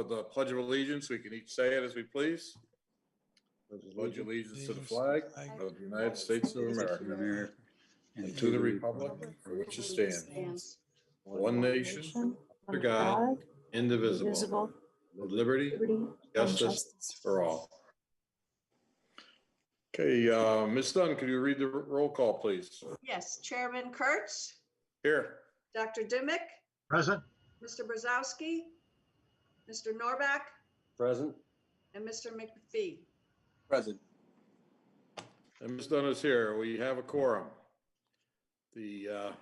the Pledge of Allegiance. We can each say it as we please. Pledge allegiance to the flag of the United States of America and to the republic for which it stands, one nation, under God, indivisible, with liberty, justice for all. Okay, Ms. Dunn, could you read the roll call, please? Yes, Chairman Kurtz. Here. Dr. Dimick. Present. Mr. Brzezowski. Mr. Norback. Present. And Mr. McPhee. Present. And Ms. Dunn is here. We have a quorum. The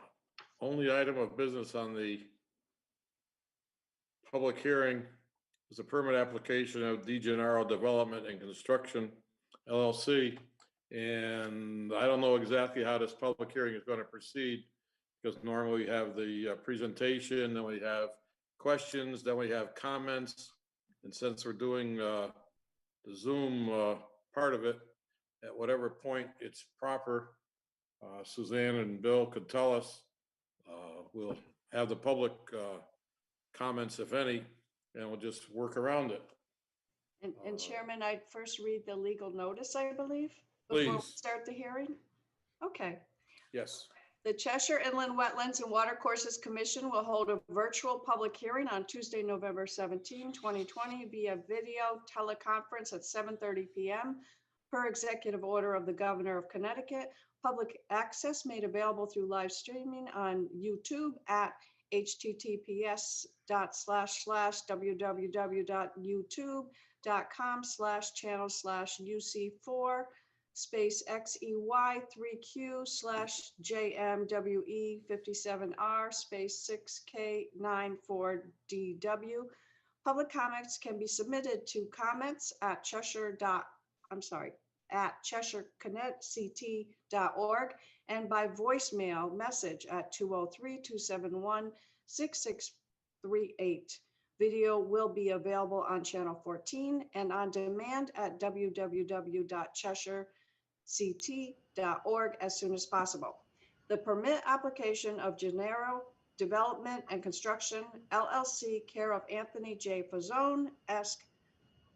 only item of business on the public hearing is a permit application of DeGennaro Development and Construction, LLC. And I don't know exactly how this public hearing is going to proceed, because normally we have the presentation, then we have questions, then we have comments. And since we're doing the Zoom part of it, at whatever point it's proper, Suzanne and Bill could tell us. We'll have the public comments, if any, and we'll just work around it. And Chairman, I'd first read the legal notice, I believe, before we start the hearing. Okay. Yes. The Cheshire Inland Wetlands and Watercourses Commission will hold a virtual public hearing on Tuesday, November 17, 2020 via video teleconference at 7:30 p.m. per executive order of the Governor of Connecticut. Public access made available through live streaming on YouTube at https://www.youtube.com/channel/UC4/XE3Q/JMWE57R/6K94DW. Public comments can be submitted to comments at cheshireconnectct.org and by voicemail message at 203-271-6638. Video will be available on channel 14 and on demand at www.cheshireconnect.org as soon as possible. The permit application of DeGennaro Development and Construction, LLC, care of Anthony J. Fazzone,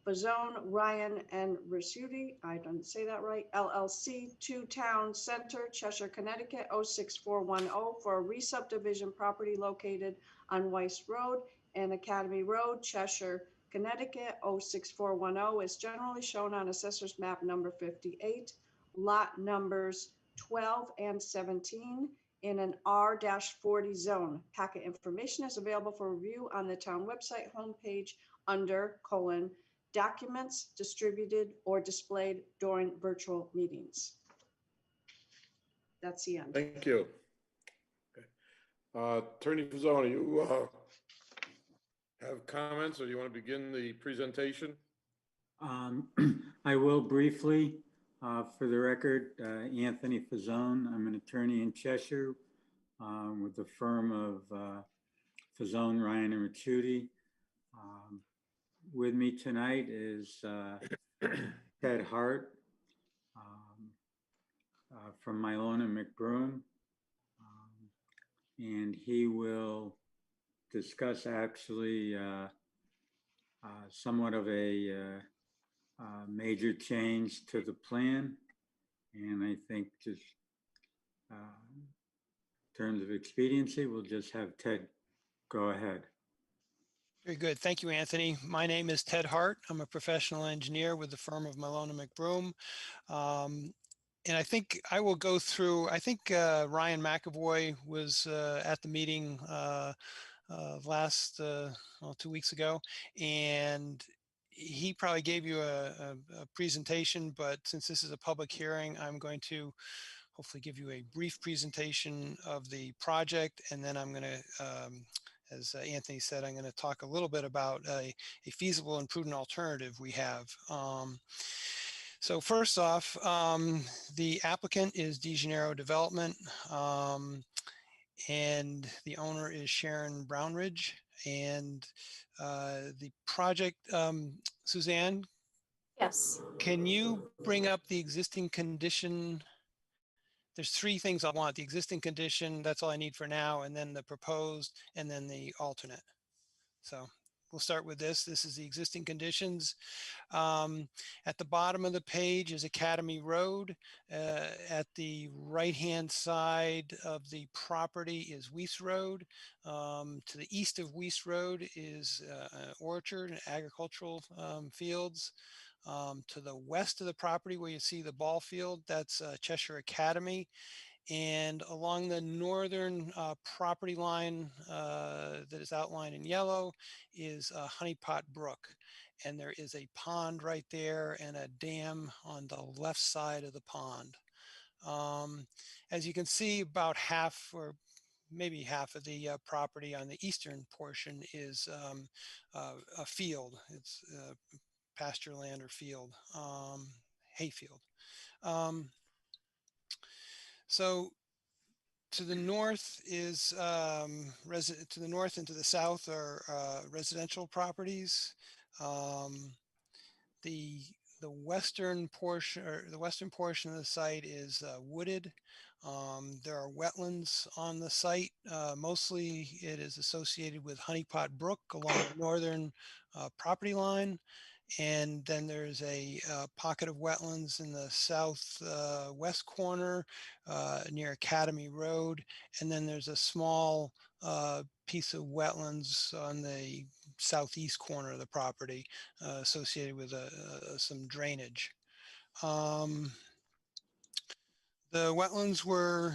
Fazzone, Ryan, and Ricciuti, I didn't say that right, LLC, 2 Town Center, Cheshire, Connecticut, 06410 for a re-subdivision property located on Weiss Road and Academy Road, Cheshire, Connecticut, 06410 is generally shown on Assessor's Map number 58, lot numbers 12 and 17 in an R-40 zone. Packet information is available for review on the town website homepage under : documents distributed or displayed during virtual meetings. That's the end. Thank you. Okay. Attorney Fazzone, you have comments, or do you want to begin the presentation? I will briefly. For the record, Anthony Fazzone. I'm an attorney in Cheshire with the firm of Fazzone, Ryan, and Ricciuti. With me tonight is Ted Hart from Milone and McBroom, and he will discuss actually somewhat of a major change to the plan. And I think just in terms of expediency, we'll just have Ted go ahead. Very good. Thank you, Anthony. My name is Ted Hart. I'm a professional engineer with the firm of Milone and McBroom. And I think I will go through, I think Ryan McAvoy was at the meeting last, 2 weeks ago, and he probably gave you a presentation, but since this is a public hearing, I'm going to hopefully give you a brief presentation of the project, and then I'm going to, as Anthony said, I'm going to talk a little bit about a feasible and prudent alternative we have. So first off, the applicant is DeGennaro Development, and the owner is Sharon Brownridge. And the project, Suzanne? Yes. Can you bring up the existing condition? There's 3 things I want: the existing condition, that's all I need for now, and then the proposed, and then the alternate. So we'll start with this. This is the existing conditions. At the bottom of the page is Academy Road. At the right-hand side of the property is Weiss Road. To the east of Weiss Road is an orchard and agricultural fields. To the west of the property where you see the ball field, that's Cheshire Academy. And along the northern property line that is outlined in yellow is Honeypot Brook. And there is a pond right there and a dam on the left side of the pond. As you can see, about half or maybe half of the property on the eastern portion is a field. It's pasture land or field, hayfield. So to the north is to the north and to the south are residential properties. The western portion of the site is wooded. There are wetlands on the site. Mostly it is associated with Honeypot Brook along the northern property line. And then there's a pocket of wetlands in the southwest corner near Academy Road. And then there's a small piece of wetlands on the southeast corner of the property associated with some drainage. The wetlands were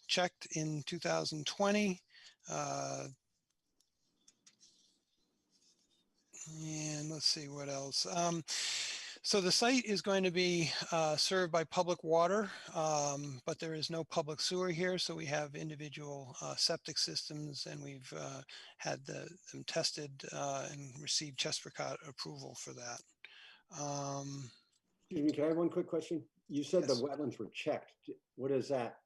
checked in 2020. And let's see what else. So the site is going to be served by public water, but there is no public sewer here. So we have individual septic systems, and we've had them tested and received Chestercott approval for that. Excuse me, can I have one quick question? You said the Yes. wetlands were checked. What is that?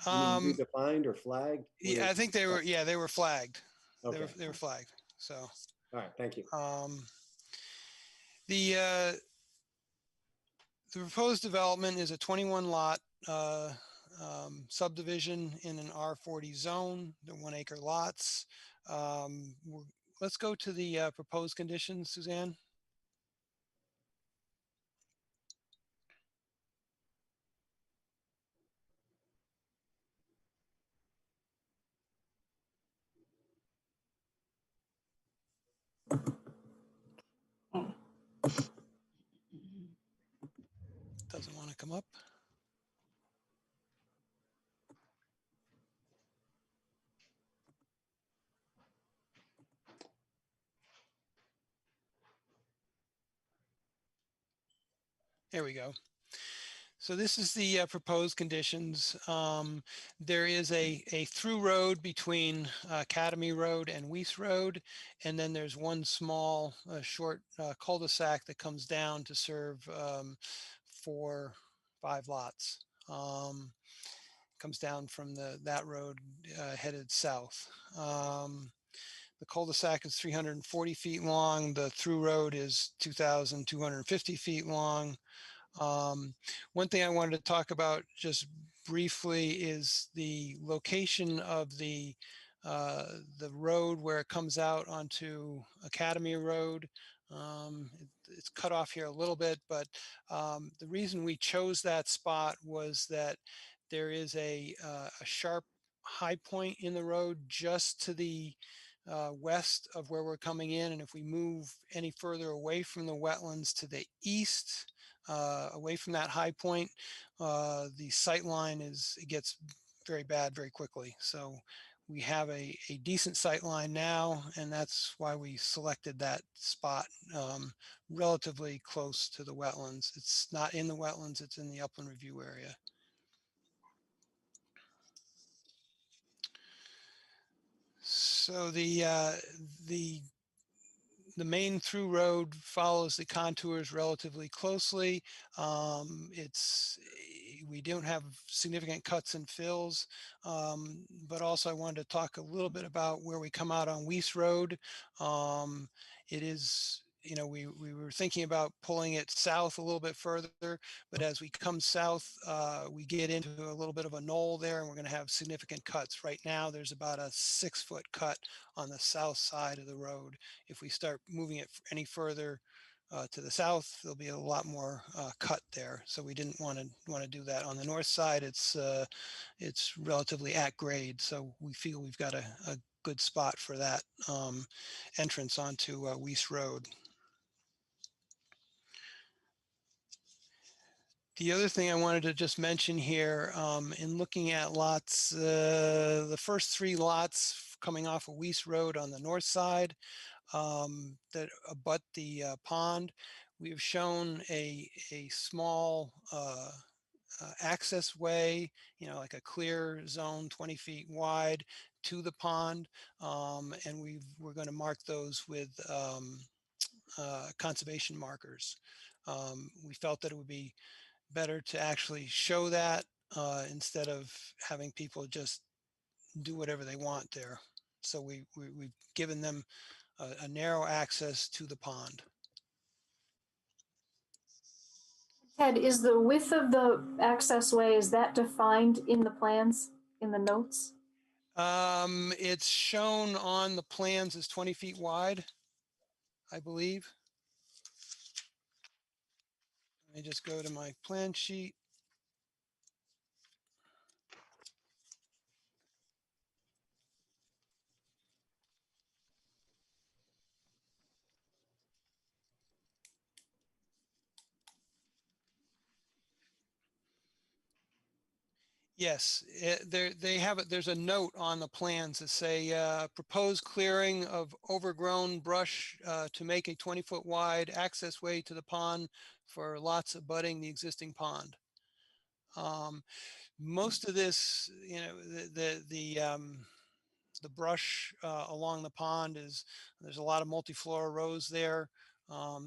You mean redefined or flagged? What Yeah, I is- think they were. Yeah, they were flagged. Okay. They were flagged. So. All right, thank you. The proposed development is a 21 lot subdivision in an R40 zone, the 1 acre lots. Let's go to the proposed conditions, Suzanne. Doesn't want to come up. There we go. So this is the proposed conditions. There is a through road between Academy Road and Weiss Road, and then there's one small short cul-de-sac that comes down to serve 5 lots. Comes down from that road headed south. The cul-de-sac is 340 feet long. The through road is 2,250 feet long. One thing I wanted to talk about just briefly is the location of the road where it comes out onto Academy Road. It's cut off here a little bit, but the reason we chose that spot was that there is a sharp high point in the road just to the west of where we're coming in. And if we move any further away from the wetlands to the east, away from that high point, the sight line gets very bad very quickly. So we have a decent sight line now, and that's why we selected that spot relatively close to the wetlands. It's not in the wetlands, it's in the upland review area. So the main through road follows the contours relatively closely. We don't have significant cuts and fills, but also I wanted to talk a little bit about where we come out on Weiss Road. It is we were thinking about pulling it south a little bit further, but as we come south, we get into a little bit of a knoll there, and we're going to have significant cuts. Right now, there's about a 6-foot cut on the south side of the road. If we start moving it any further to the south, there'll be a lot more cut there. So we didn't want to do that. On the north side, it's relatively at grade, so we feel we've got a good spot for that entrance onto Weiss Road. The other thing I wanted to just mention here, in looking at lots, the first 3 lots coming off of Weiss Road on the north side that abut the pond, we have shown a small access way, like a clear zone 20 feet wide to the pond. And we're going to mark those with conservation markers. We felt that it would be better to actually show that instead of having people just do whatever they want there. So we've given them a narrow access to the pond. Ted, is the width of the access way, is that defined in the plans, in the notes? It's shown on the plans as 20 feet wide, I believe. Let me just go to my plan sheet. Yes, they have it. There's a note on the plans that say proposed clearing of overgrown brush to make a 20-foot wide access way to the pond for lots abutting the existing pond. Most of this, the brush along the pond there's a lot of multiflora rose there,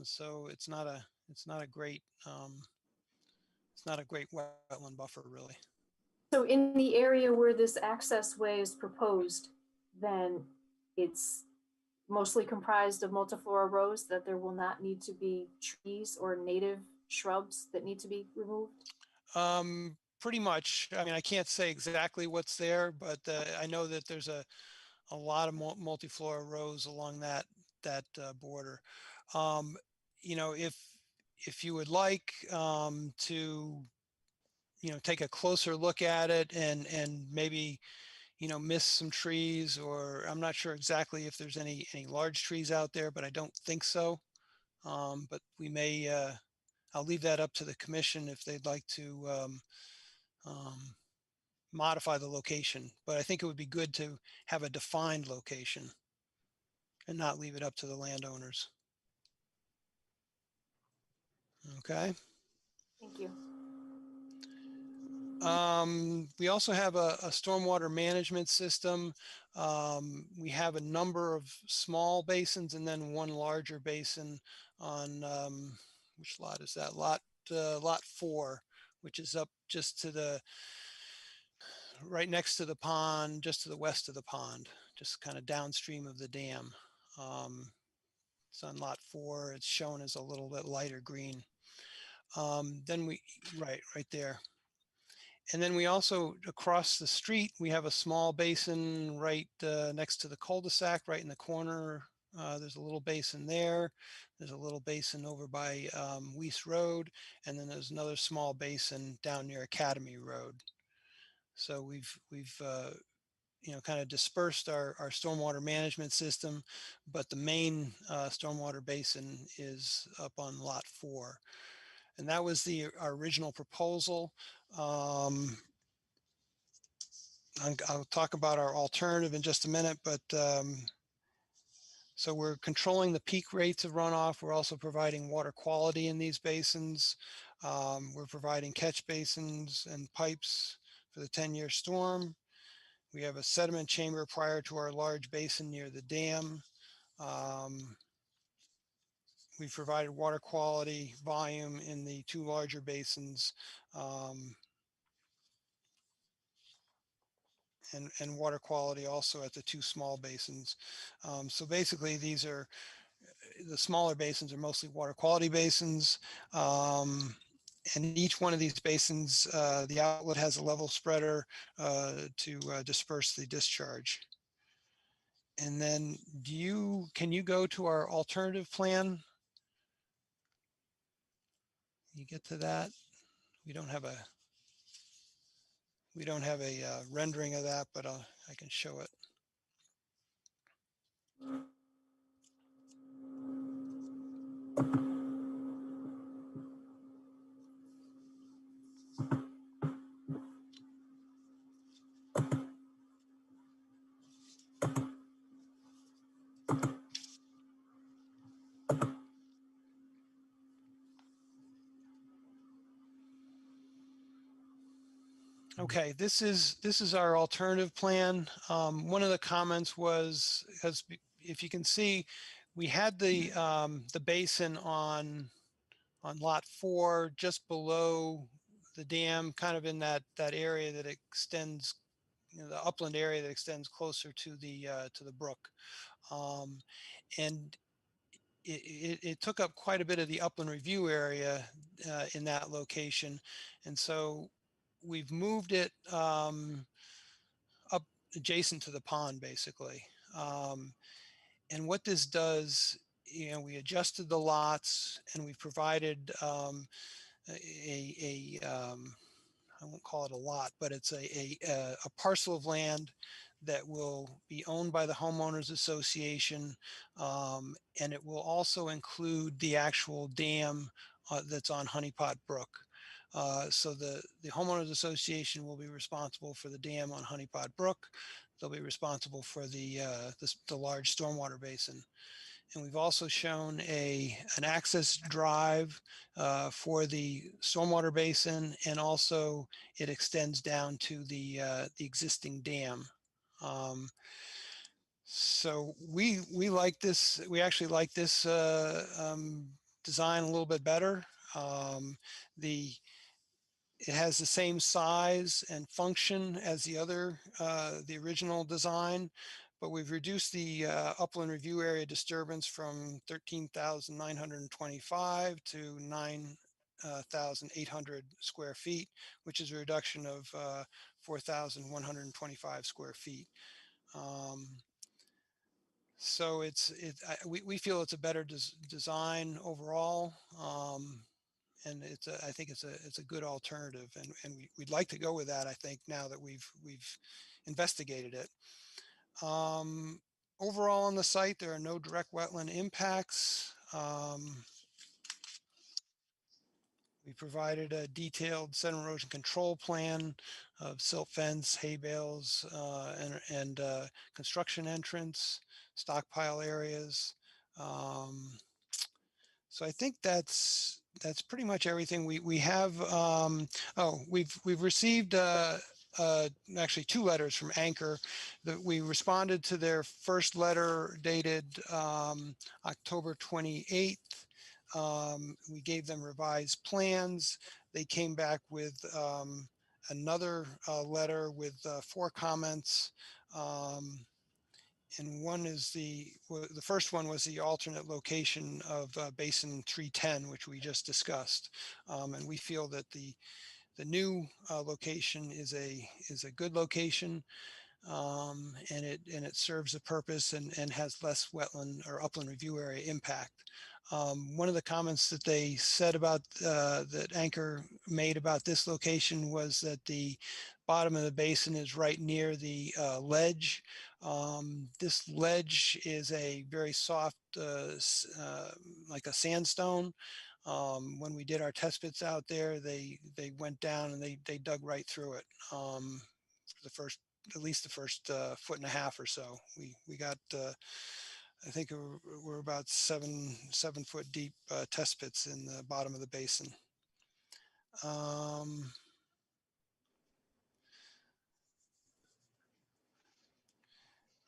so it's not a great wetland buffer really. So in the area where this access way is proposed, then it's mostly comprised of multiflora rose, that there will not need to be trees or native shrubs that need to be removed? Pretty much. I mean, I can't say exactly what's there, but I know that there's a lot of multiflora rose along that border. If you would like to take a closer look at it and maybe miss some trees, or I'm not sure exactly if there's any large trees out there, but I don't think so. But we may I'll leave that up to the commission if they'd like to modify the location, but I think it would be good to have a defined location and not leave it up to the landowners. Okay. Thank you. We also have a stormwater management system. We have a number of small basins and then one larger basin on, which lot is that? Lot 4, which is up just to the, right next to the pond, just to the west of the pond, just kind of downstream of the dam. It's on lot 4. It's shown as a little bit lighter green. Then right there. And then we also, across the street, we have a small basin right next to the cul-de-sac, right in the corner. There's a little basin there. There's a little basin over by Weiss Road. And then there's another small basin down near Academy Road. So we've kind of dispersed our stormwater management system, but the main stormwater basin is up on lot 4. And that was our original proposal. I'll talk about our alternative in just a minute, but so we're controlling the peak rates of runoff. We're also providing water quality in these basins. We're providing catch basins and pipes for the 10-year storm. We have a sediment chamber prior to our large basin near the dam. We've provided water quality volume in the 2 larger basins, and water quality also at the 2 small basins. So basically these are the smaller basins are mostly water quality basins. And each one of these basins, the outlet has a level spreader to disperse the discharge. And then can you go to our alternative plan? You get to that? We don't have a rendering of that, but I can show it. Okay, this is our alternative plan. One of the comments was, because if you can see, we had the basin on lot 4, just below the dam, kind of in that area that extends, the upland area that extends closer to the brook, and it took up quite a bit of the upland review area in that location, and so we've moved it up adjacent to the pond, basically. And what this does, we adjusted the lots, and we provided I won't call it a lot, but it's a parcel of land that will be owned by the homeowners association, and it will also include the actual dam that's on Honeypot Brook. So the homeowners association will be responsible for the dam on Honeypot Brook. They'll be responsible for the large stormwater basin. And we've also shown an access drive for the stormwater basin, and also it extends down to the existing dam. So we like this. We actually like this design a little bit better. It has the same size and function as the original design, but we've reduced the upland review area disturbance from 13,925 to 9,800 square feet, which is a reduction of 4,125 square feet. So we feel it's a better design overall. And I think it's a good alternative, and we'd like to go with that, I think, now that we've investigated it. Overall on the site, there are no direct wetland impacts. We provided a detailed sediment erosion control plan of silt fence, hay bales, and construction entrance, stockpile areas. So I think that's pretty much everything. We have we've received actually 2 letters from Anchor. That we responded to their first letter dated October 28th. We gave them revised plans. They came back with another letter with 4 comments. And one is the first one was the alternate location of Basin 310, which we just discussed. And we feel that the new location is a good location, and it serves a purpose and has less wetland or upland review area impact. One of the comments that they said about that Anchor made about this location was that the bottom of the basin is right near the ledge. This ledge is a very soft, like a sandstone. When we did our test pits out there, they went down and they dug right through it. For at least the first 1.5 feet or so. We got I think we're about 7 foot deep test pits in the bottom of the basin.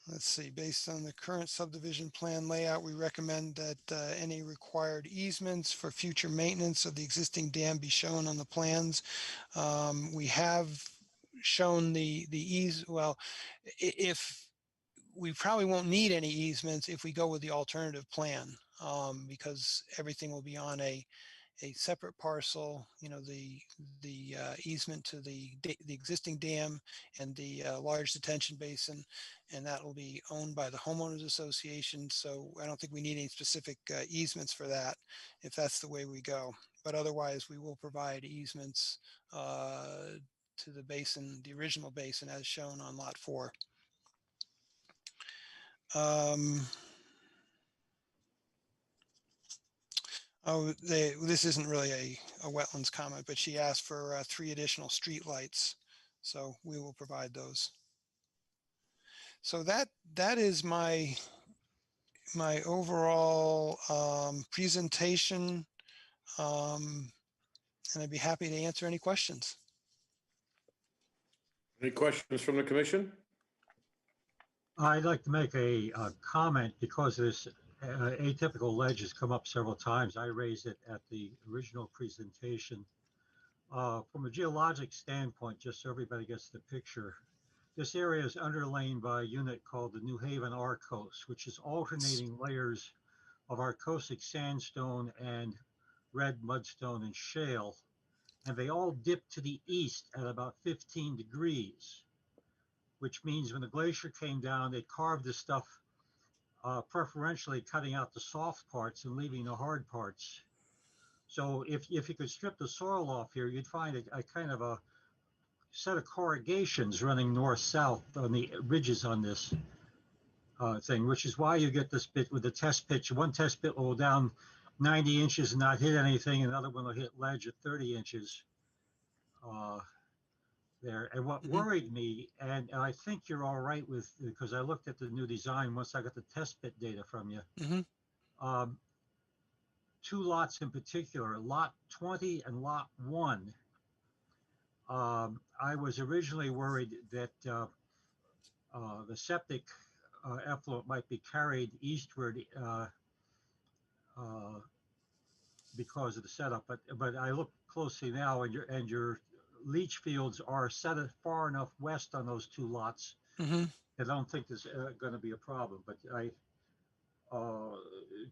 Let's see, based on the current subdivision plan layout, we recommend that any required easements for future maintenance of the existing dam be shown on the plans. We have shown if we probably won't need any easements if we go with the alternative plan. because everything will be on a separate parcel. You know, the easement to the existing dam and the large detention basin, and that will be owned by the homeowners association. So I don't think we need any specific easements for that if that's the way we go. But otherwise, we will provide easements to the basin, the original basin, as shown on Lot 4. Oh, this isn't really a wetlands comment, but she asked for 3 additional street lights, so we will provide those. So that is my overall presentation, and I'd be happy to answer any questions. Any questions from the commission? I'd like to make a comment because this atypical ledge has come up several times. I raised it at the original presentation. From a geologic standpoint, just so everybody gets the picture, this area is underlain by a unit called the New Haven Arkose, which is alternating layers of Arcosic sandstone and red mudstone and shale. And they all dip to the east at about 15 degrees, which means when the glacier came down, they carved this stuff, preferentially cutting out the soft parts and leaving the hard parts. So if you could strip the soil off here, you'd find a kind of a set of corrugations running north-south on the ridges on this thing, which is why you get this bit with the test pitch. One test pit will go down 90 inches and not hit anything, and another one will hit ledge at 30 inches. There. And what worried me, and I think you're all right with, because I looked at the new design once I got the test pit data from you. 2 lots in particular, lot 20 and lot 1. I was originally worried that the septic effluent might be carried eastward because of the setup, but I look closely now, and your leach fields are set far enough west on those 2 lots. I don't think there's going to be a problem, but I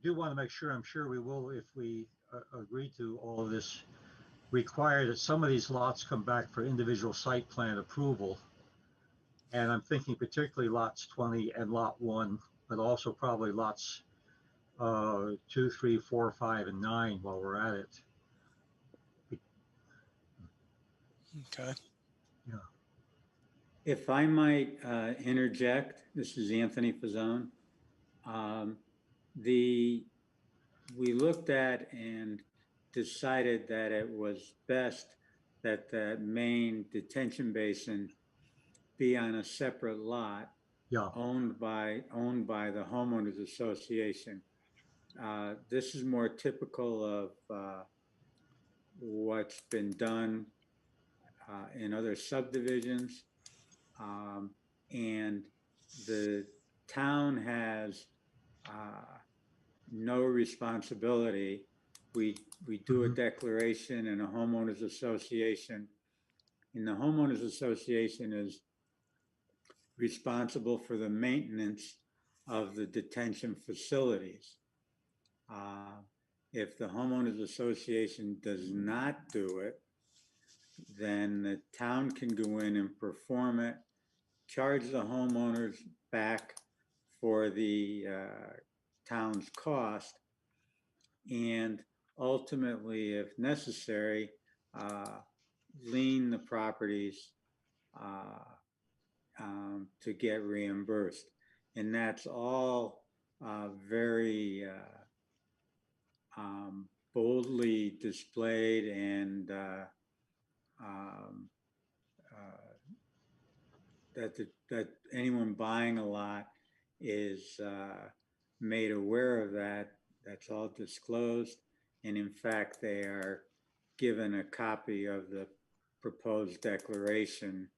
do want to make sure, I'm sure we will, if we agree to all of this, require that some of these lots come back for individual site plan approval. And I'm thinking particularly lots 20 and lot 1, but also probably lots 2, 3, 4, 5, and 9 while we're at it. Okay. Yeah. If I might interject, this is Anthony Fazzone. We looked at and decided that it was best that the main detention basin be on a separate lot, owned by the homeowners association. This is more typical of what's been done in other subdivisions, and the town has no responsibility. We do a declaration in a homeowners association, and the homeowners association is responsible for the maintenance of the detention facilities. If the homeowners association does not do it, then the town can go in and perform it, charge the homeowners back for the town's cost, and ultimately, if necessary, lien the properties to get reimbursed. And that's all very boldly displayed, and that anyone buying a lot is made aware of that. That's all disclosed. And in fact, they are given a copy of the proposed declaration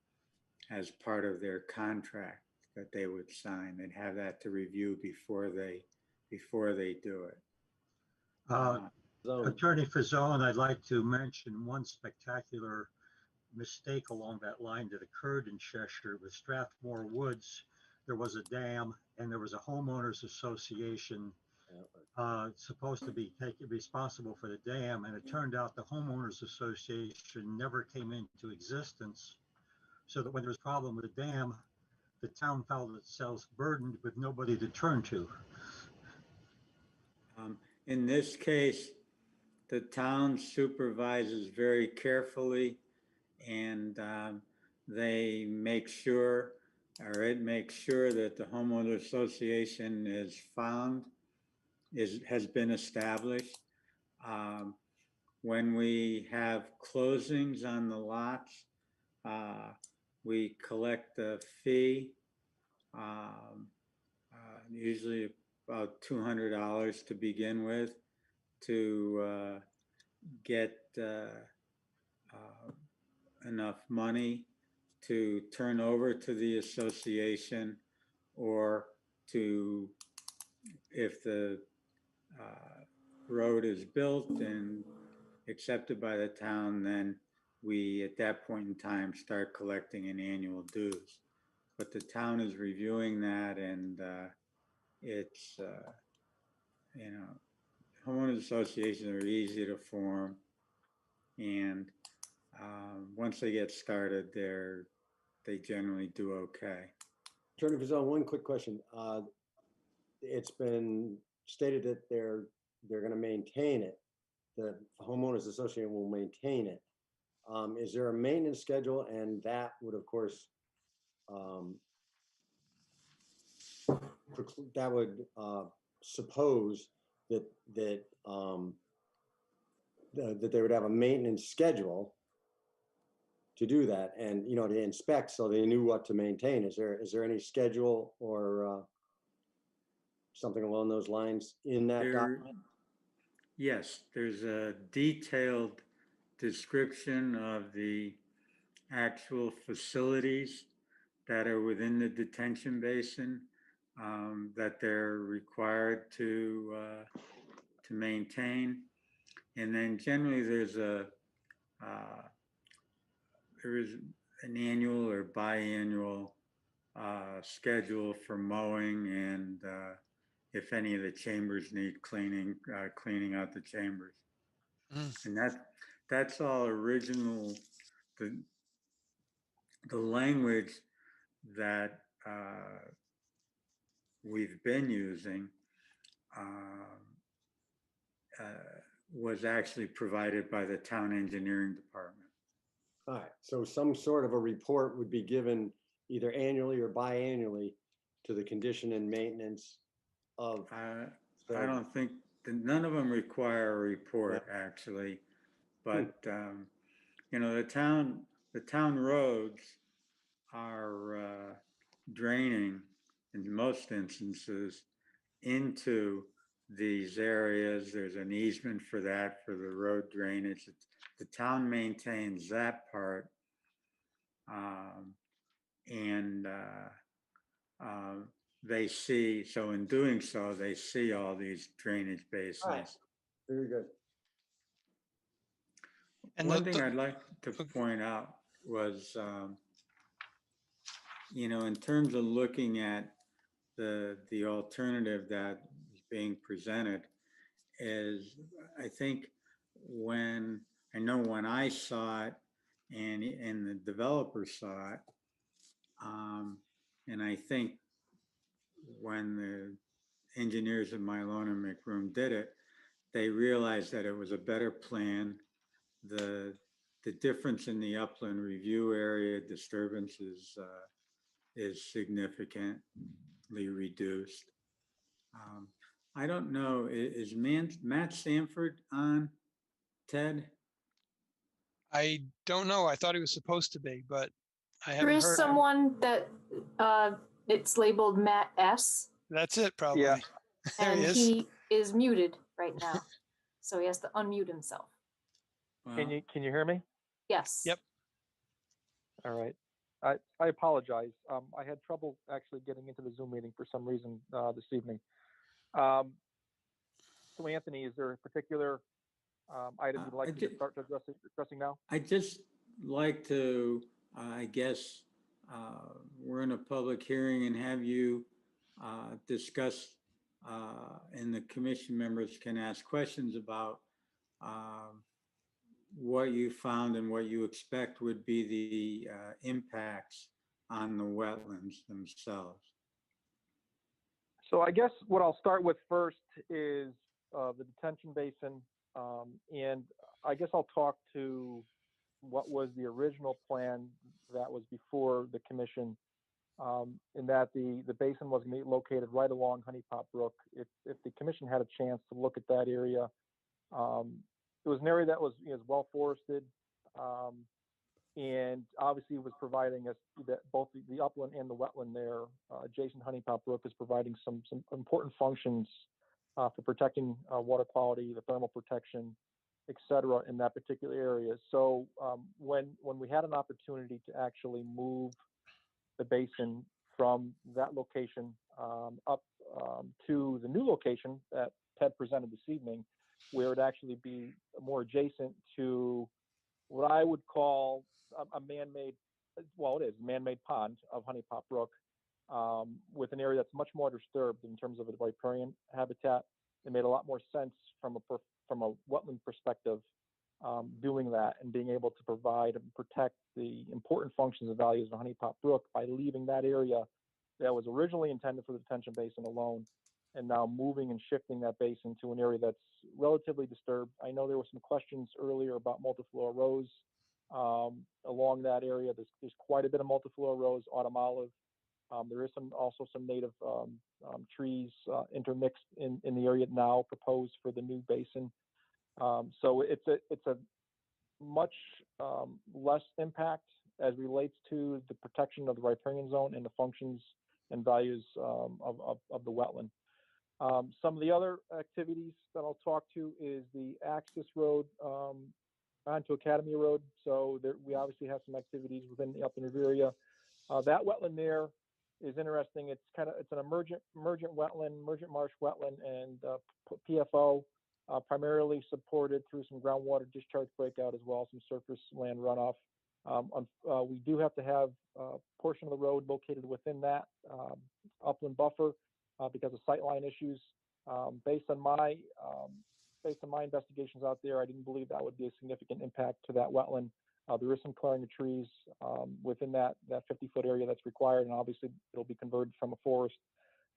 as part of their contract that they would sign. They'd have that to review before they do it. Attorney Fazzone, I'd like to mention one spectacular mistake along that line that occurred in Cheshire with Strathmore Woods. There was a dam, and there was a homeowners association supposed to be responsible for the dam, and it turned out the homeowners association never came into existence. So that when there was a problem with the dam, the town felt itself burdened with nobody to turn to. In this case, the town supervises very carefully, and they make sure, or it makes sure, that the homeowner association is found, has been established. When we have closings on the lots, we collect a fee, usually about $200 to begin with, to get enough money to turn over to the association, or to, if the road is built and accepted by the town, then we, at that point in time, start collecting an annual dues. But the town is reviewing that, and it's, you know, homeowners associations are easy to form, and once they get started, they generally do okay. Attorney Fazone, one quick question. It's been stated that they're going to maintain it. The homeowners association will maintain it. Is there a maintenance schedule? And that would, of course, that would suppose that that they would have a maintenance schedule to do that, and to inspect, so they knew what to maintain. Is there any schedule or something along those lines in that document? Yes, there's a detailed description of the actual facilities that are within the detention basin, that they're required to maintain. And then generally there is an annual or biannual schedule for mowing, and if any of the chambers need cleaning, cleaning out the chambers. And that's all original. The language that we've been using was actually provided by the town engineering department. All right, so some sort of a report would be given either annually or biannually to the condition and maintenance of. I don't think, none of them require a report, actually, but the town roads are draining in most instances into these areas. There's an easement for that, for the road drainage. The town maintains that part, and they see, so in doing so, they see all these drainage basins. Right. Very good. And one thing I'd like to point out was, in terms of looking at the alternative that is being presented, is, I think when I saw it, and the developer saw it, and I think when the engineers at Mylona McBroom did it, they realized that it was a better plan. The difference in the upland review area disturbance is significantly reduced. I don't know, is Matt Sanford on, Ted? I don't know. I thought he was supposed to be, but I There haven't is heard. someone that it's labeled Matt S. That's it, probably. Yeah. There And he is. he is muted right now. So he has to unmute himself. Well, Can you hear me? Yes. Yep. All right. I apologize. I had trouble actually getting into the Zoom meeting for some reason this evening. So Anthony, is there a particular item you'd like me to start addressing now? I'd just like to, I guess, we're in a public hearing, and have you discuss and the commission members can ask questions about what you found and what you expect would be the impacts on the wetlands themselves. So I guess what I'll start with first is the detention basin. And I guess I'll talk to what was the original plan that was before the commission, in that the basin was going to be located right along Honey Pot Brook. If the commission had a chance to look at that area, it was an area that was well forested, and obviously was providing us that both the upland and the wetland there adjacent Honey Pot Brook is providing some important functions for protecting water quality, the thermal protection, et cetera, in that particular area. So when we had an opportunity to actually move the basin from that location up to the new location that Ted presented this evening, where it actually be more adjacent to what I would call a man-made, well, it is a man-made pond of Honey Pot Brook, with an area that's much more disturbed in terms of the riparian habitat. It made a lot more sense from a wetland perspective, doing that and being able to provide and protect the important functions and values of Honey Pot Brook by leaving that area that was originally intended for the detention basin alone, and now moving and shifting that basin to an area that's relatively disturbed. I know there were some questions earlier about multiflora rose along that area. There's quite a bit of multiflora rose, autumn olive. There is also some native trees intermixed in the area now proposed for the new basin. So it's a much less impact as relates to the protection of the riparian zone and the functions and values of the wetland. Some of the other activities that I'll talk to is the access road onto Academy Road. So we obviously have some activities within the upland area. That wetland there is interesting. It's an emergent wetland, emergent marsh wetland, and PFO, primarily supported through some groundwater discharge breakout as well, some surface land runoff. We do have to have a portion of the road located within that upland buffer because of sightline issues. Based on my investigations out there, I didn't believe that would be a significant impact to that wetland. There is some clearing of trees within that 50-foot area that's required, and obviously it'll be converted from a forest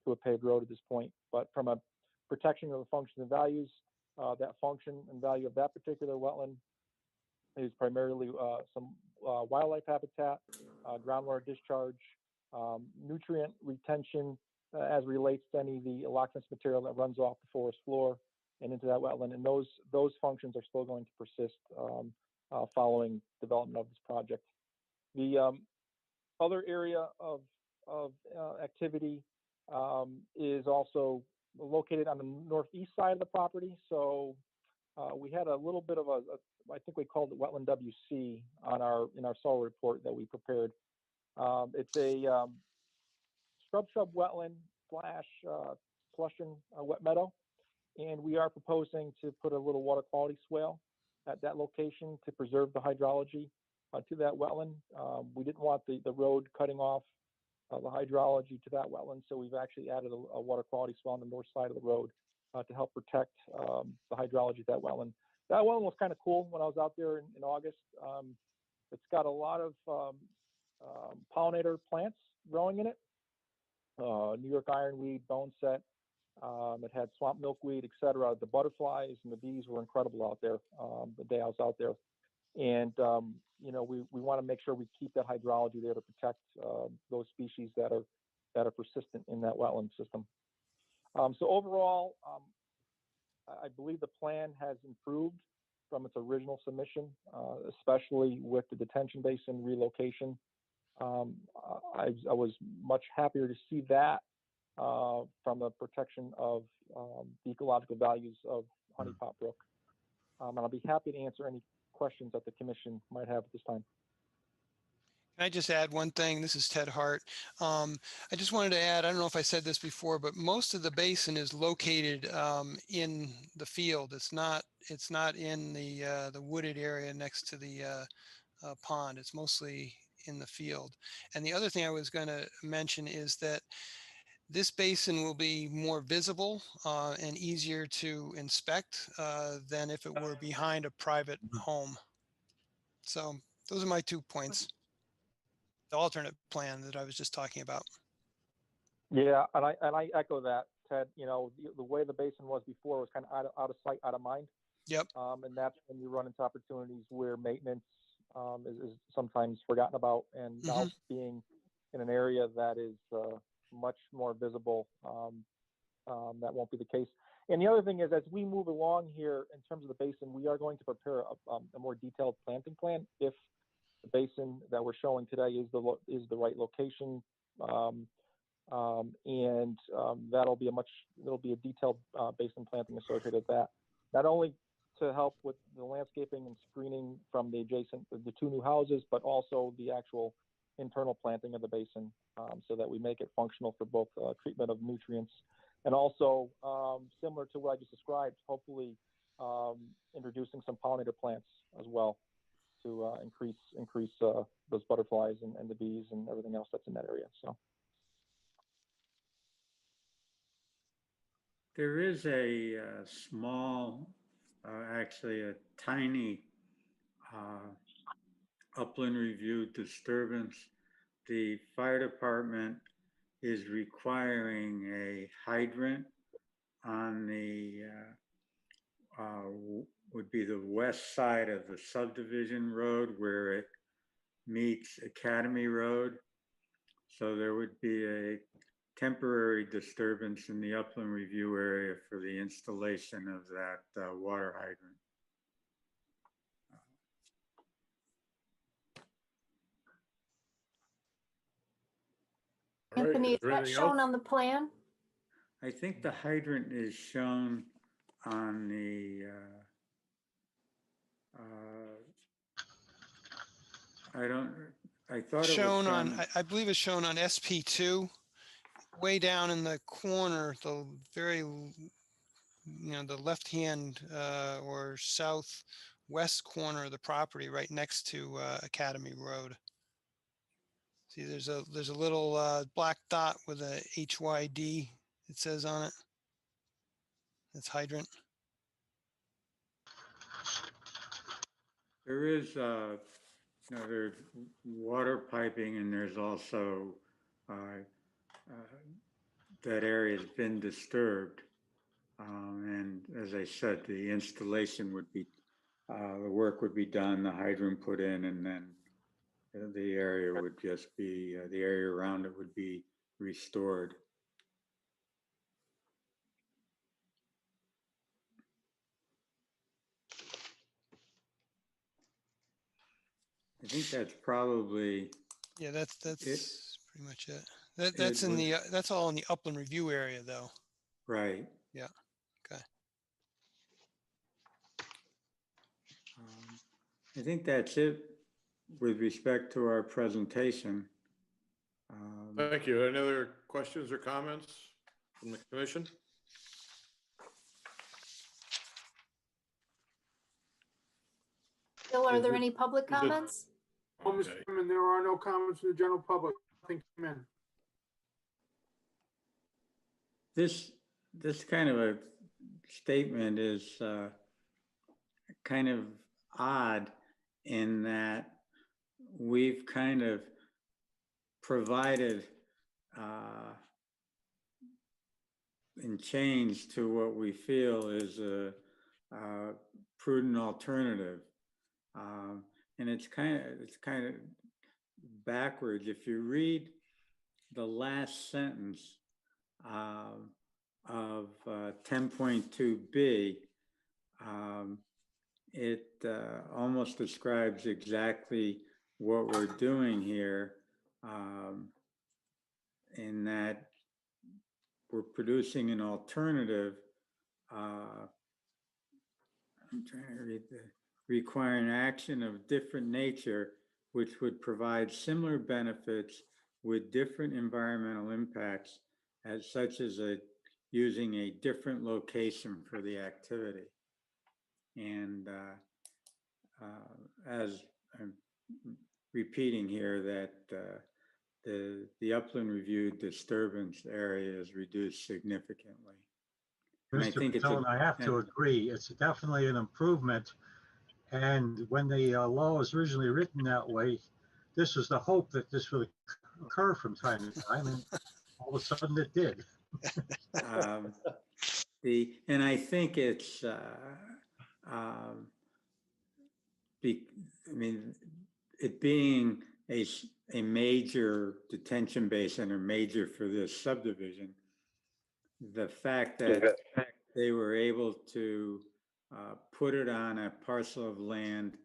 to a paved road at this point. But from a protection of the functions and values, that function and value of that particular wetland is primarily some wildlife habitat, groundwater discharge, nutrient retention as relates to any of the lochlanus material that runs off the forest floor and into that wetland. And those functions are still going to persist following development of this project. The other area of activity is also located on the northeast side of the property. So we had a little bit of I think we called it Wetland WC in our soil report that we prepared. It's a shrub wetland / Flushing wet meadow, and we are proposing to put a little water quality swale at that location to preserve the hydrology to that wetland. We didn't want the road cutting off the hydrology to that wetland, so we've actually added a water quality swale on the north side of the road to help protect the hydrology of that wetland. That wetland was kind of cool when I was out there in August. It's got a lot of pollinator plants growing in it. New York ironweed, boneset. It had swamp milkweed, etc. The butterflies and the bees were incredible out there the day I was out there. And we want to make sure we keep that hydrology there to protect those species that are persistent in that wetland system. So overall, I believe the plan has improved from its original submission, especially with the detention basin relocation. I was much happier to see that from the protection of the ecological values of Honey Pot Brook. And I'll be happy to answer any questions that the commission might have at this time. Can I just add one thing? This is Ted Hart. I just wanted to add, I don't know if I said this before, but most of the basin is located in the field. It's not in the wooded area next to the pond. It's mostly in the field. And the other thing I was going to mention is that This basin will be more visible and easier to inspect than if it were behind a private home. So those are my 2 points. The alternate plan that I was just talking about. Yeah, and I echo that, Ted. You know, the way the basin was before was kind of out of sight, out of mind. Yep. And that's when you run into opportunities where maintenance is sometimes forgotten about, and now being in an area that is much more visible, that won't be the case. And the other thing is, as we move along here in terms of the basin, we are going to prepare a more detailed planting plan if the basin that we're showing today is the right location. That'll be a detailed basin planting associated with that, not only to help with the landscaping and screening from the 2 new houses, but also the actual internal planting of the basin, so that we make it functional for both treatment of nutrients and also, similar to what I just described, hopefully introducing some pollinator plants as well to increase those butterflies and the bees and everything else that's in that area. So. There is a small, actually a tiny upland review disturbance. The fire department is requiring a hydrant on the, would be the west side of the subdivision road where it meets Academy Road. So there would be a temporary disturbance in the upland review area for the installation of that water hydrant. All right, Anthony, is is there that anything shown else? on the plan? I think the hydrant is shown on the, I thought it was Shown on, shown. I believe it's shown on SP2, way down in the corner, the very, the left-hand or southwest corner of the property, right next to Academy Road. See, there's a little black dot with a HYD, it says on it. That's hydrant. There is, there's water piping, and there's also that area has been disturbed. And as I said, the installation would be, the work would be done, the hydrant put in, and then the area would just be, the area around it would be restored. I think that's probably. Yeah, that's pretty much it. That's all in the upland review area though. Right. Yeah. Okay. I think that's it with respect to our presentation. Thank you. Any other questions or comments from the commission? Bill, are there any public is it- comments? Oh, Mr. Chairman, there are no comments from the general public. Nothing came in. This kind of a statement is kind of odd in that we've kind of provided and changed to what we feel is a prudent alternative. And it's kind of backwards. If you read the last sentence of 10.2b, it almost describes exactly what we're doing here, in that we're producing an alternative. I'm trying to read the requiring action of different nature, which would provide similar benefits with different environmental impacts, as such as using a different location for the activity. And as I'm repeating here, the upland review disturbance area is reduced significantly. And I Mr. think it's a- Patel, I have to agree, it's definitely an improvement. And when the law was originally written that way, this was the hope that this would occur from time to time, and all of a sudden it did. Um, and I think it's, I mean, it being a major detention basin or major for this subdivision, the fact that they were able to put it on a parcel of land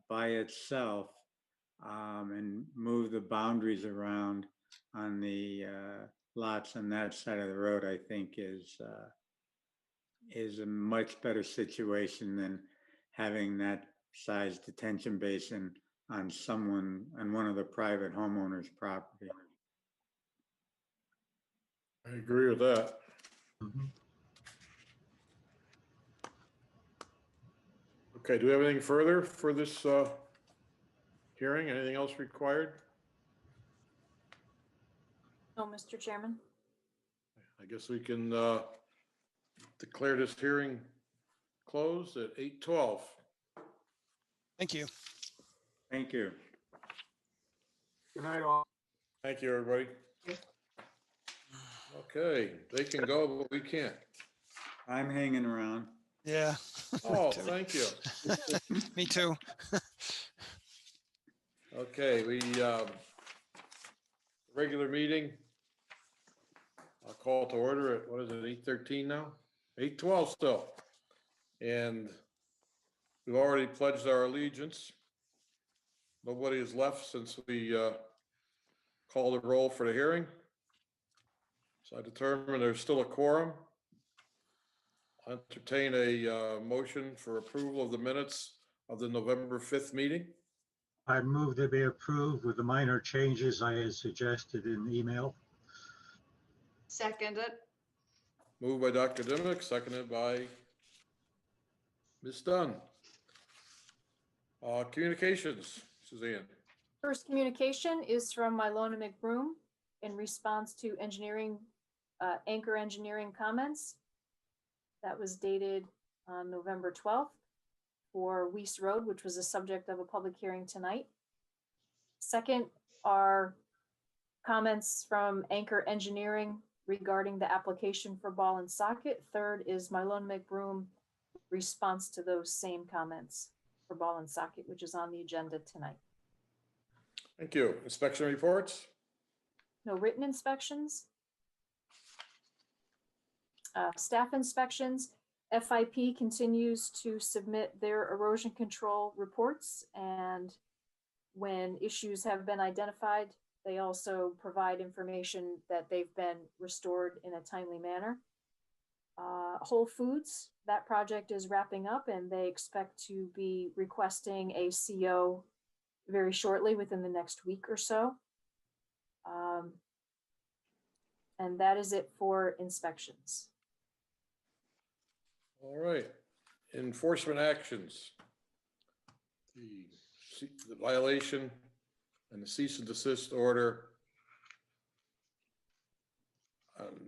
by itself and move the boundaries around on the lots on that side of the road, I think is a much better situation than having that size detention basin on one of the private homeowners' property. I agree with that. Mhm. Okay, do we have anything further for this hearing? Anything else required? No, Mr. Chairman. I guess we can declare this hearing closed at 8:12. Thank you. Thank you. Good night, all. Thank you, everybody. Okay, they can go, but we can't. I'm hanging around. Yeah. Oh, thank you. Me too. Okay, regular meeting. I'll call to order at, what is it, 8:13 now? 8:12 still. And we've already pledged our allegiance. Nobody has left since we called the roll for the hearing. So I determine there's still a quorum. I entertain a motion for approval of the minutes of the November 5th meeting. I move to be approved with the minor changes I had suggested in the email. Seconded. Moved by Dr. Dimick, seconded by Ms. Dunn. Communications, Suzanne. First communication is from Milona McBroom in response to Anchor Engineering comments. That was dated on November 12th for Weiss Road, which was the subject of a public hearing tonight. Second are comments from Anchor Engineering regarding the application for ball and socket. Third is Milona McBroom response to those same comments for ball and socket, which is on the agenda tonight. Thank you. Inspection reports? No written inspections. Staff inspections. FIP continues to submit their erosion control reports, and when issues have been identified, they also provide information that they've been restored in a timely manner. Whole Foods, that project is wrapping up and they expect to be requesting a CO very shortly, within the next week or so. And that is it for inspections. All right. Enforcement actions. The violation and the cease and desist order.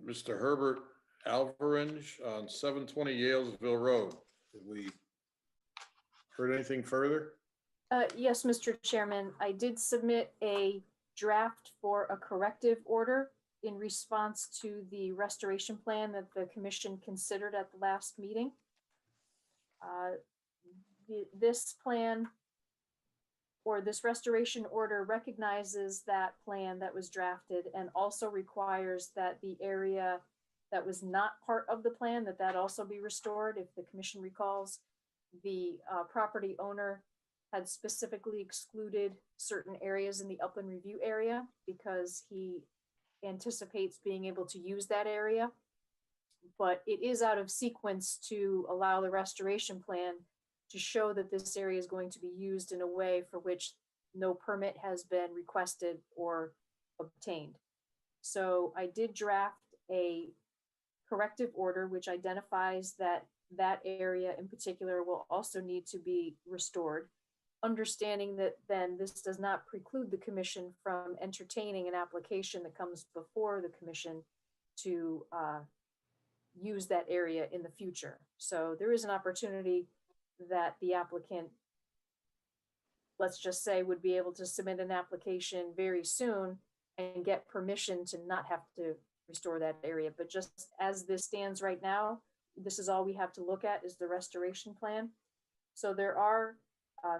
Mr. Herbert Alvarenga on 720 Yalesville Road. Have we heard anything further? Yes, Mr. Chairman, I did submit a draft for a corrective order in response to the restoration plan that the commission considered at the last meeting. This plan, or this restoration order, recognizes that plan that was drafted and also requires that the area that was not part of the plan, that also be restored. If the commission recalls, the property owner had specifically excluded certain areas in the upland review area because he anticipates being able to use that area. But it is out of sequence to allow the restoration plan to show that this area is going to be used in a way for which no permit has been requested or obtained. So I did draft a corrective order which identifies that that area in particular will also need to be restored. understanding that then this does not preclude the commission from entertaining an application that comes before the commission to use that area in the future. So there is an opportunity that the applicant, let's just say, would be able to submit an application very soon and get permission to not have to restore that area. But just as this stands right now, this is all we have to look at is the restoration plan. So there are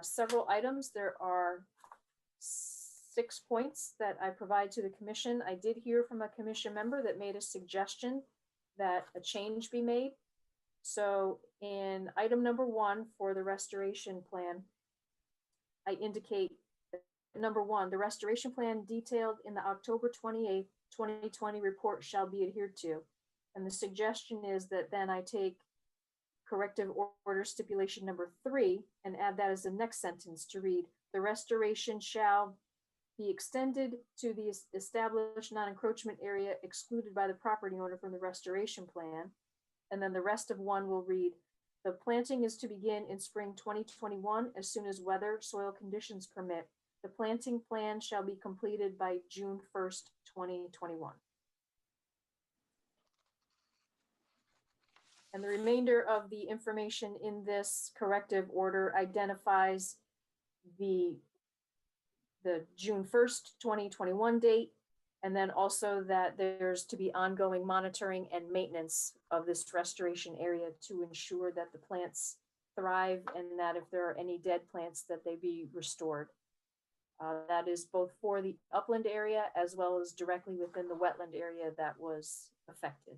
several items. There are 6 points that I provide to the commission. I did hear from a commission member that made a suggestion that a change be made. So in item number 1 for the restoration plan, I indicate that number 1, the restoration plan detailed in the October 28th, 2020 report shall be adhered to. And the suggestion is that then I take corrective order stipulation number 3 and add that as the next sentence to read, the restoration shall be extended to the established non-encroachment area excluded by the property owner from the restoration plan. And then the rest of 1 will read, the planting is to begin in spring 2021 as soon as weather, soil conditions permit. The planting plan shall be completed by June 1st, 2021. And the remainder of the information in this corrective order identifies the June 1st, 2021 date, and then also that there's to be ongoing monitoring and maintenance of this restoration area to ensure that the plants thrive and that if there are any dead plants that they be restored. That is both for the upland area as well as directly within the wetland area that was affected.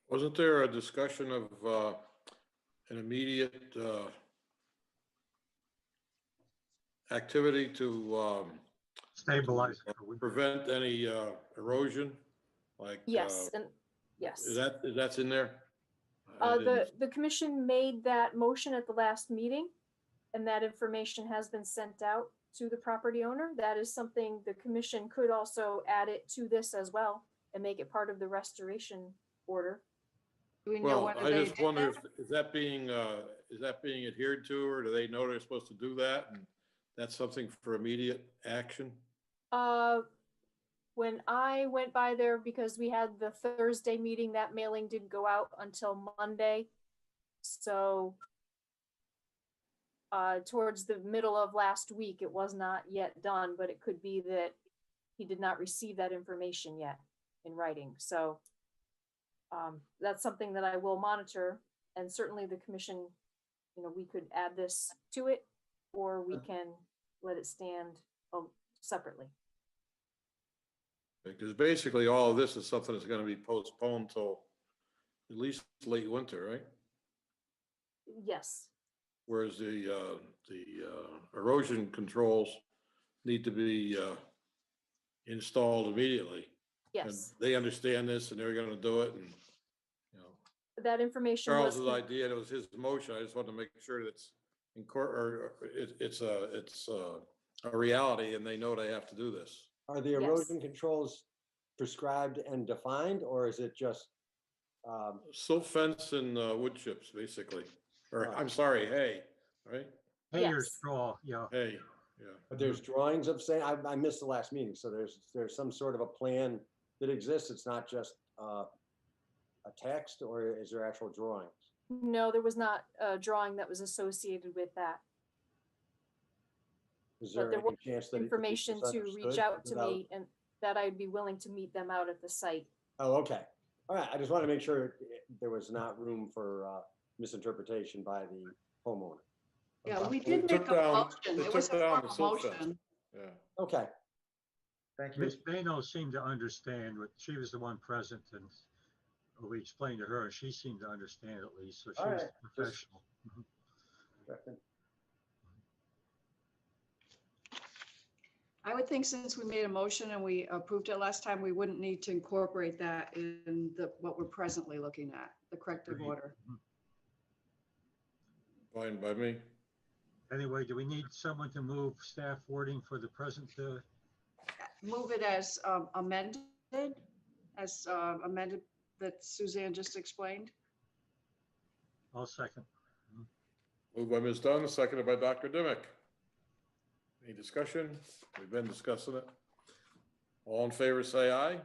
Wasn't there a discussion of an immediate activity to Stabilize. prevent any erosion? Like Yes, and yes. That's in there? I didn't- The commission made that motion at the last meeting, and that information has been sent out to the property owner. That is something the commission could also add it to this as well and make it part of the restoration order. Do we know Well, whether I they just did wonder that? if, is that being adhered to, or do they know they're supposed to do that? And that's something for immediate action? When I went by there, because we had the Thursday meeting, that mailing didn't go out until Monday. So towards the middle of last week, it was not yet done, but it could be that he did not receive that information yet in writing. So that's something that I will monitor, and certainly the commission, we could add this to it, or we can let it stand separately. Because basically all of this is something that's going to be postponed till at least late winter, right? Yes. Whereas the erosion controls need to be installed immediately. And Yes. they understand this and they're going to do it. And That information was Charles's idea, and it was his motion. I just wanted to make sure that it's a reality, and they know they have to do this. Are the erosion controls prescribed and defined, or is it just? Silt fence and wood chips, basically. Or Right. I'm sorry, hay, right? Hay or Yes. straw, yeah. Hay, yeah. But there's drawings of saying, I missed the last meeting, so there's some sort of a plan that exists. It's not just a text, or is there actual drawings? No, there was not a drawing that was associated with that. Is But there there any was chance that it could be information to reach misunderstood out to without- me, and that I'd be willing to meet them out at the site. Oh, okay. All right. I just want to make sure there was not room for misinterpretation by the homeowner. Yeah, we They did make took a down- motion. they It was a took down the formal silt fence. motion. Yeah. Okay. Thank you. Ms. Bano seemed to understand what, she was the one present, and we explained to her, and she seemed to understand at least, so she All was right. professional. I would think since we made a motion and we approved it last time, we wouldn't need to incorporate that in what we're presently looking at, the corrective Agreed. order. Fine by me. Anyway, do we need someone to move staff wording for the present? Move it as amended that Suzanne just explained. I'll second. Moved by Ms. Dunn, seconded by Dr. Dimick. Any discussion? We've been discussing it. All in favor, say aye.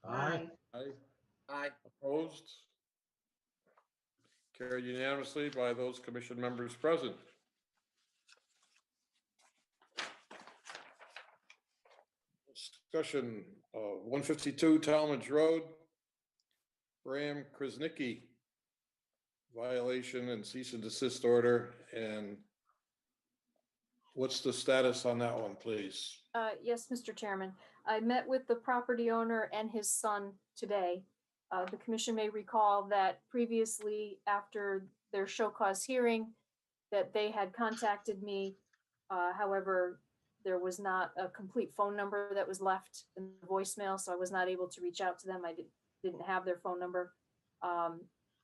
Aye. Aye. Aye. Opposed? Carried unanimously by those commission members present. Discussion of 152 Talmadge Road, Bram Krasnicki, violation and cease and desist order. And what's the status on that one, please? Yes, Mr. Chairman. I met with the property owner and his son today. The commission may recall that previously, after their show cause hearing, that they had contacted me. However, there was not a complete phone number that was left in the voicemail, so I was not able to reach out to them. I didn't have their phone number.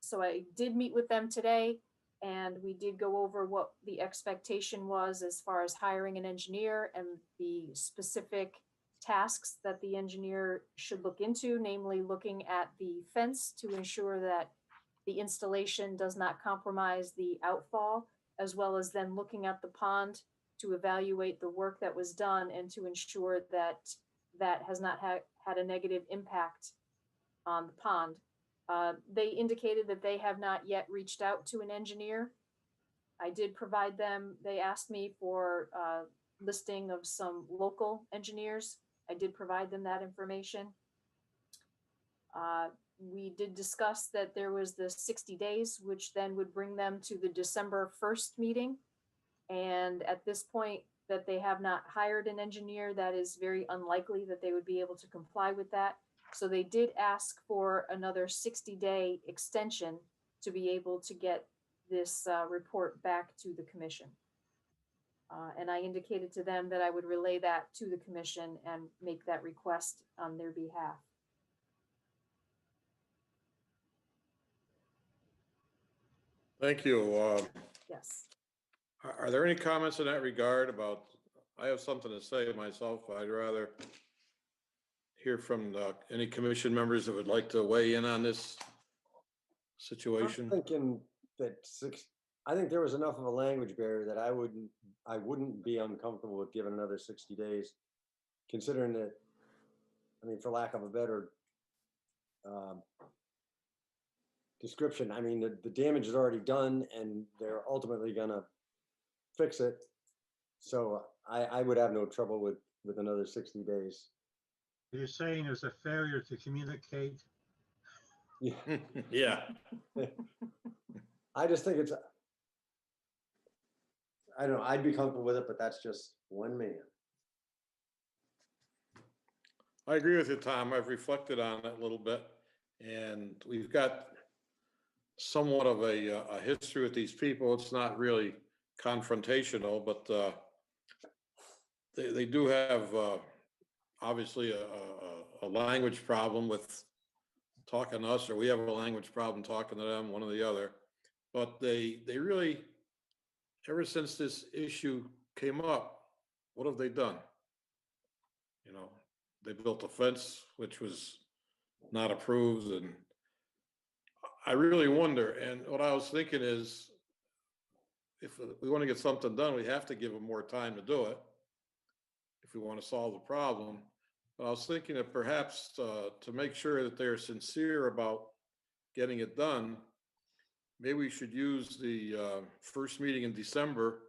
So I did meet with them today, and we did go over what the expectation was as far as hiring an engineer and the specific tasks that the engineer should look into, namely looking at the fence to ensure that the installation does not compromise the outfall, as well as then looking at the pond to evaluate the work that was done and to ensure that that has not had a negative impact on the pond. They indicated that they have not yet reached out to an engineer. I did provide them, they asked me for a listing of some local engineers. I did provide them that information. We did discuss that there was the 60 days, which then would bring them to the December 1st meeting. And at this point that they have not hired an engineer, that is very unlikely that they would be able to comply with that. So they did ask for another 60-day extension to be able to get this report back to the commission. And I indicated to them that I would relay that to the commission and make that request on their behalf. Thank you. Yes. Are there any comments in that regard about, I have something to say myself. I'd rather hear from any commission members that would like to weigh in on this situation. I'm thinking that I think there was enough of a language barrier that I wouldn't be uncomfortable with giving another 60 days, considering that, I mean, for lack of a better description, I mean, the damage is already done and they're ultimately gonna fix it. So I would have no trouble with another 60 days. You're saying there's a failure to communicate? Yeah. Yeah. I just think it's, I don't know, I'd be comfortable with it, but that's just one man. I agree with you, Tom. I've reflected on it a little bit, and we've got somewhat of a history with these people. It's not really confrontational, but they do have obviously a language problem with talking to us, or we have a language problem talking to them, one or the other. But they really, ever since this issue came up, what have they done? You know, they built a fence, which was not approved. And I really wonder, and what I was thinking is, if we want to get something done, we have to give them more time to do it if we want to solve the problem. But I was thinking that perhaps to make sure that they're sincere about getting it done, maybe we should use the first meeting in December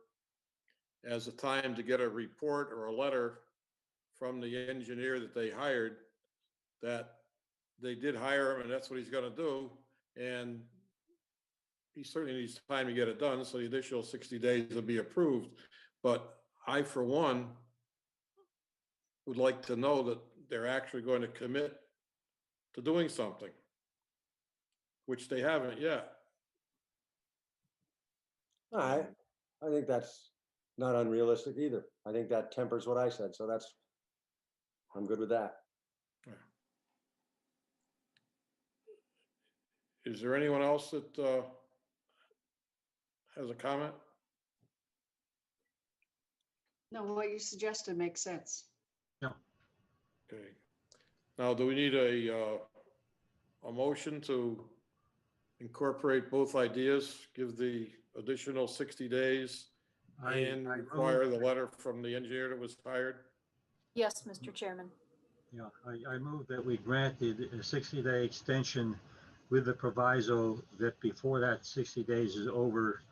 as a time to get a report or a letter from the engineer that they hired, that they did hire him and that's what he's going to do. And he certainly needs time to get it done, so the additional 60 days will be approved. But I, for one, would like to know that they're actually going to commit to doing something, which they haven't yet. All right, I think that's not unrealistic either. I think that tempers what I said, so I'm good with that. Is there anyone else that has a comment? No, what you suggested makes sense. Okay. Now, do we need a motion to incorporate both ideas, give the additional 60 days and I require move- the letter from the engineer that was hired? Yes, Mr. Chairman. Yeah, I move that we grant the 60-day extension with the proviso that before that 60 days is over,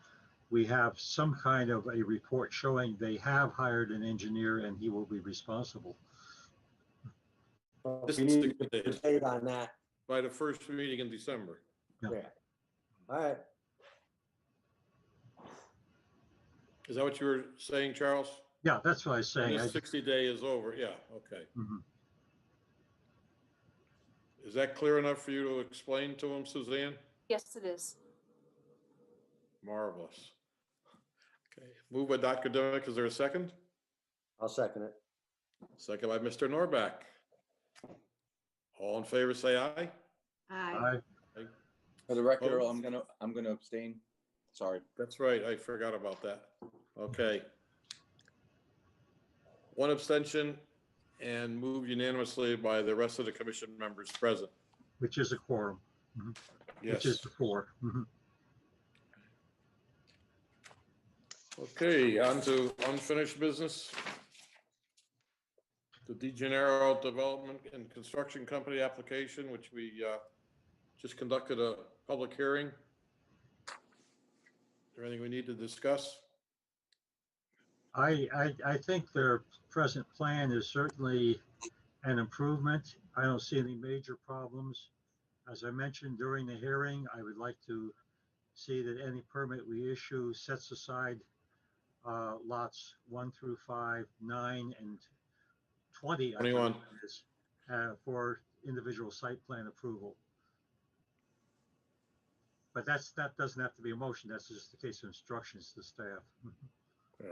we have some kind of a report showing they have hired an engineer and he will be responsible. This We need 60 a days. date on that. By the first meeting in December. Yeah. Yeah. All right. Is that what you were saying, Charles? Yeah, that's what I was When saying. this 60 day is over, yeah, okay. Mhm. Is that clear enough for you to explain to him, Suzanne? Yes, it is. Marvelous. Okay, moved by Dr. Dimick, is there a second? I'll second it. Second by Mr. Norback. All in favor, say aye. Aye. For the record, Earl, Opposed? I'm gonna abstain. Sorry. That's right, I forgot about that. Okay. One abstention and moved unanimously by the rest of the commission members present. Which is a quorum, which is Yes. the 4. Mhm. Okay, on to unfinished business. The De Gennaro Development and Construction Company application, which we just conducted a public hearing. Is there anything we need to discuss? I think their present plan is certainly an improvement. I don't see any major problems. As I mentioned during the hearing, I would like to see that any permit we issue sets aside lots 1 through 5, 9, and 20, I believe 21. it is, for individual site plan approval. But that doesn't have to be a motion. That's just the case of instructions to staff. Yeah.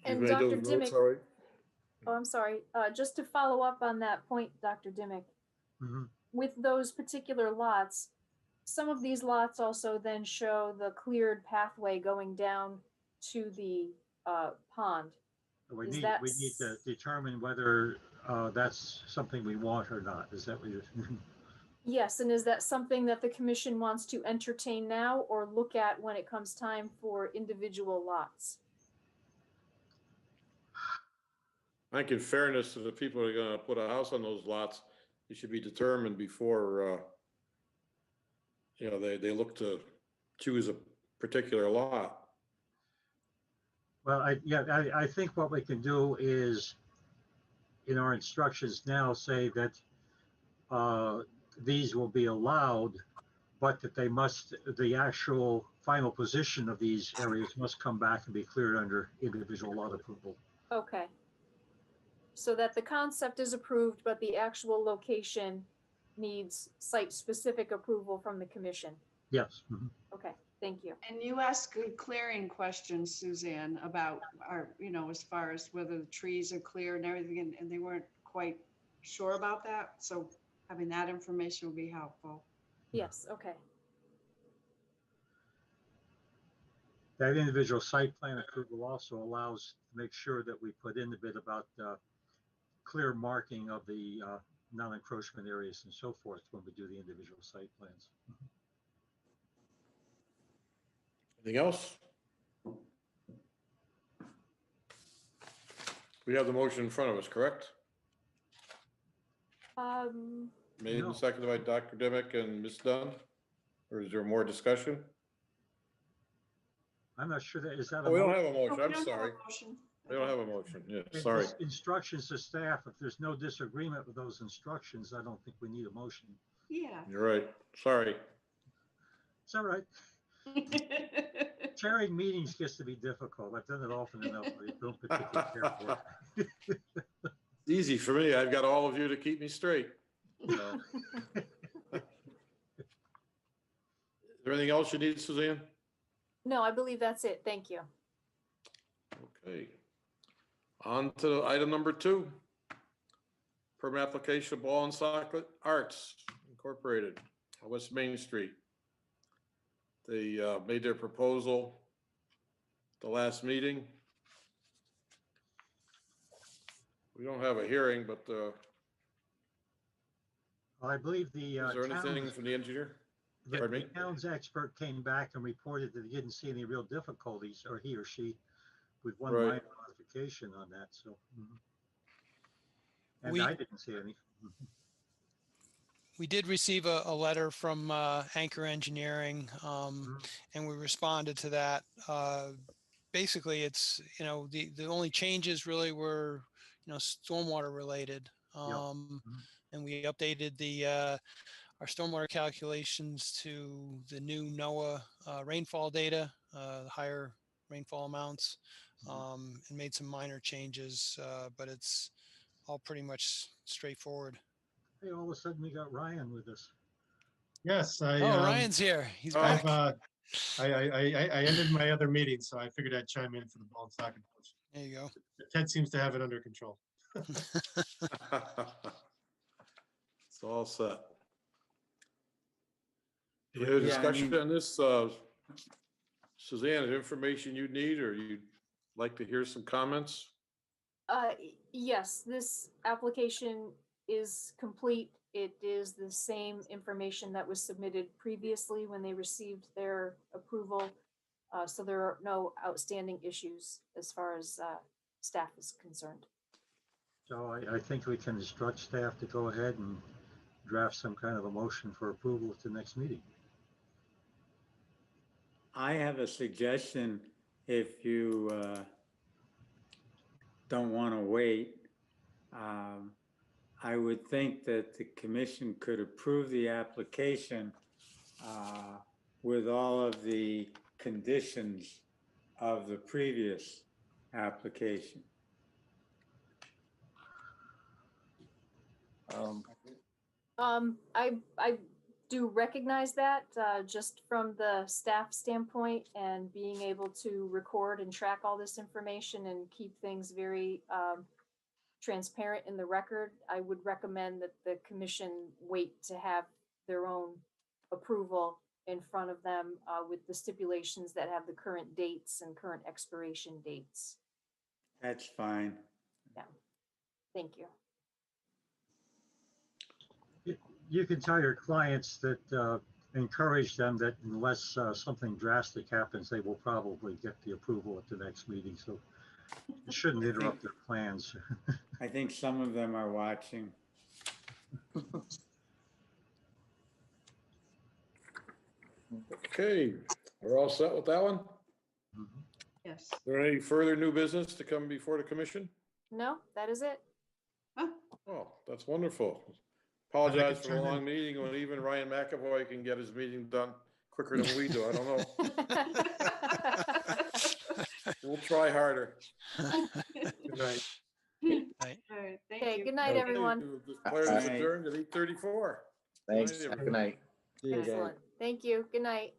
And You made Dr. those notes, Dimick, all right? oh, I'm sorry, just to follow up on that point, Dr. Dimick, Mhm. with those particular lots, some of these lots also then show the cleared pathway going down to the pond. We Is need, that we need to determine whether that's something we want or not. Is that what you're? Yes, and is that something that the commission wants to entertain now or look at when it comes time for individual lots? I think in fairness to the people that are gonna put a house on those lots, it should be determined before, they look to choose a particular lot. Well, I think what we can do is, in our instructions now, say that these will be allowed, but that the actual final position of these areas must come back and be cleared under individual lot approval. Okay. So that the concept is approved, but the actual location needs site-specific approval from the commission. Yes. Mhm. Okay, thank you. And you asked good clearing questions, Suzanne, about as far as whether the trees are clear and everything, and they weren't quite sure about that. So having that information will be helpful. Yes, okay. That individual site plan approval also allows to make sure that we put in the bit about clear marking of the non-encroachment areas and so forth when we do the individual site plans. Anything else? We have the motion in front of us, correct? Made No. and seconded by Dr. Dimick and Ms. Dunn? Or is there more discussion? I'm not sure is that Oh, we don't motion? have a Oh, motion, we I'm don't have a sorry. motion. We don't have a motion, yeah, It's sorry. just instructions to staff. If there's no disagreement with those instructions, I don't think we need a motion. Yeah. You're right, sorry. It's all right. Chairing meetings gets to be difficult. I've done it often enough. I don't particularly care for it. Easy for me, I've got all of you to keep me straight. So. Is there anything else you need, Suzanne? No, I believe that's it. Thank you. Okay. On to item number 2. Permit application of Ball and Socket Arts Incorporated, on West Main Street. They made their proposal the last meeting. We don't have a hearing, but I believe the is there town, anything from the engineer? Pardon me? The town's expert came back and reported that he didn't see any real difficulties, or he or she, with one Right. minor modification on that, so. And We- I didn't see any. We did receive a letter from Anchor Engineering, and we responded to that. Basically, it's, the only changes really were, stormwater related. And we updated our stormwater calculations to the new NOAA rainfall data, the higher rainfall amounts, and made some minor changes, but it's all pretty much straightforward. Hey, all of a sudden we got Ryan with us. Yes, Ryan's here. He's I've, back. I ended my other meeting, so I figured I'd chime in for the ball and socket coach. There you go. Ted seems to have it under control. It's all set. Any other Yeah, I discussion mean- on this? Suzanne, is there information you need or you'd like to hear some comments? Yes, this application is complete. It is the same information that was submitted previously when they received their approval. So there are no outstanding issues as far as staff is concerned. So I think we can instruct staff to go ahead and draft some kind of a motion for approval at the next meeting. I have a suggestion if you don't want to wait. I would think that the commission could approve the application with all of the conditions of the previous application. I do recognize that just from the staff standpoint and being able to record and track all this information and keep things very transparent in the record. I would recommend that the commission wait to have their own approval in front of them with the stipulations that have the current dates and current expiration dates. That's fine. Thank you. You can tell your clients that, encourage them that unless something drastic happens, they will probably get the approval at the next meeting. So it shouldn't interrupt their plans. I think some of them are watching. Okay, we're all set with that one? Yes. Is there any further new business to come before the commission? No, that is it. Oh, that's wonderful. Apologize for the long meeting when even Ryan McAvoy can get his meeting done quicker than we do. I don't know. We'll try harder. Good night. All right, thank Okay, you. good night, Okay. everyone. This player is adjourned at 8:34. Thanks. Night, Good night. See you again. Excellent. Thank you. Good night.